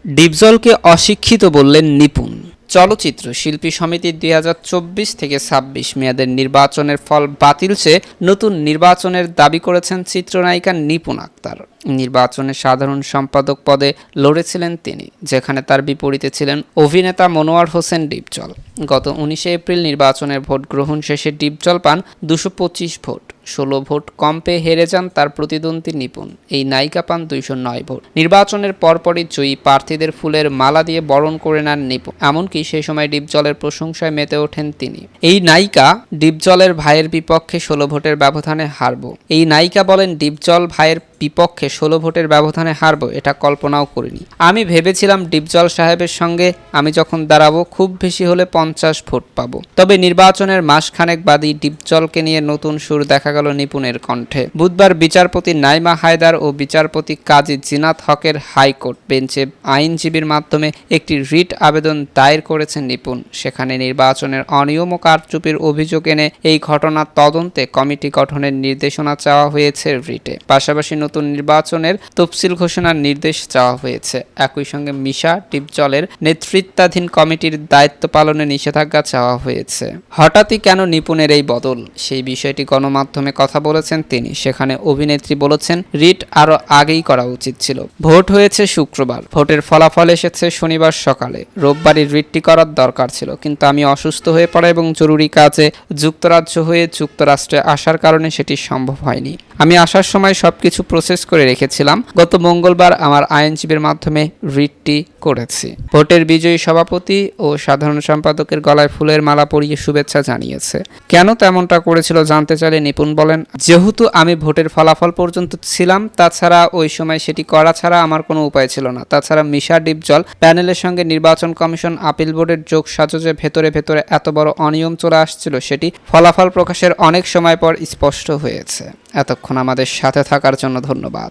ডিপজলকে অশিক্ষিত বললেন নিপুণ। চলচ্চিত্র শিল্পী সমিতির 2024 থেকে 26 মেয়াদের নির্বাচনের ফল বাতিল চেয়ে নতুন নির্বাচনের দাবি করেছেন চিত্রনায়িকা নিপুণ আক্তার। নির্বাচনে সাধারণ সম্পাদক পদে লড়েছিলেন তিনি, যেখানে তার বিপরীতে ছিলেন অভিনেতা মনোয়ার হোসেন ডিপজল। গত 19 এপ্রিল নির্বাচনের ভোট গ্রহণ শেষে ডিপজল পান 225 ভোট। 16 ভোট কম পেয়ে হেরে যান তার প্রতিদ্বন্দ্বী নিপুণ। এই নায়িকা পান 209 ভোট। নির্বাচনের পরপরই জয়ী প্রার্থীদের ফুলের মালা দিয়ে বরণ করে নেন নিপুণ। এমনকি সেই সময় ডিপজলের প্রশংসায় মেতে ওঠেন তিনি। এই নায়িকা ডিপজলের ভাইয়ের বিপক্ষে 16 ভোটের ব্যবধানে হারব। এই নায়িকা বলেন, ডিপজল ভাইয়ের বিপক্ষে 16 ভোটের ব্যবধানে হারব এটা কল্পনাও করিনি। আমি ভেবেছিলাম ডিপজল সাহেবের সঙ্গে আমি যখন দাঁড়াবো খুব বেশি হলে 50 ভোট পাবো। তবে নির্বাচনের মাসখানেক বাদই ডিপজলকে নিয়ে নতুন সুর দেখা গেল নিপুণের কণ্ঠে। বুধবার বিচারপতি নাইমা হায়দার ও বিচারপতি কাজী জিনাত হকের হাইকোর্ট বেঞ্চে আইনজীবীর মাধ্যমে একটি রিট আবেদন দায়ের করেছেন নিপুণ। সেখানে নির্বাচনের অনিয়ম ও কারচুপির অভিযোগ এনে এই ঘটনার তদন্তে কমিটি গঠনের নির্দেশনা চাওয়া হয়েছে রিটে। পাশাপাশি নতুন নির্বাচনের তফসিল ঘোষণার নির্দেশ চাওয়া হয়েছে। একই সঙ্গে মিশা ডিপজলের নেতৃত্বাধীন কমিটির দায়িত্ব পালনে নিষেধাজ্ঞা চাওয়া হয়েছে। হঠাৎই কেন নিপুণের এই বদল, সেই বিষয়টি গণমাধ্যমে কথা বলেছেন তিনি। সেখানে অভিনেত্রী বলেছেন, রিট আরও আগেই করা উচিত ছিল। ভোট হয়েছে শুক্রবার, ভোটের ফলাফল এসেছে শনিবার সকালে। রোববারই রিটটি করার দরকার ছিল, কিন্তু আমি অসুস্থ হয়ে পড়া এবং জরুরি কাজে যুক্তরাজ্য হয়ে যুক্তরাষ্ট্রে আসার কারণে সেটি সম্ভব হয়নি। আমি আসার সময় সবকিছু প্রসেস করে রেখেছিলাম। গত মঙ্গলবার আমার আইনজীবীর মাধ্যমে রিটটি করেছি। ভোটের বিজয়ী সভাপতি ও সাধারণ সম্পাদকের গলায় ফুলের মালা পরিয়ে শুভেচ্ছা জানিয়েছে। কেন তেমনটা করেছিল জানতে চাইলে নিপুণ বলেন, যেহেতু আমি ভোটের ফলাফল পর্যন্ত ছিলাম, তাছাড়া ওই সময় সেটি করা ছাড়া আমার কোনো উপায় ছিল না। তাছাড়া মিশা ডিপজল প্যানেলের সঙ্গে নির্বাচন কমিশন আপিল বোর্ডের যোগ সাজসে ভেতরে ভেতরে এত বড় অনিয়ম চলে আসছিল, সেটি ফলাফল প্রকাশের অনেক সময় পর স্পষ্ট হয়েছে। এতক্ষণ আমাদের সাথে থাকার জন্য ধন্যবাদ।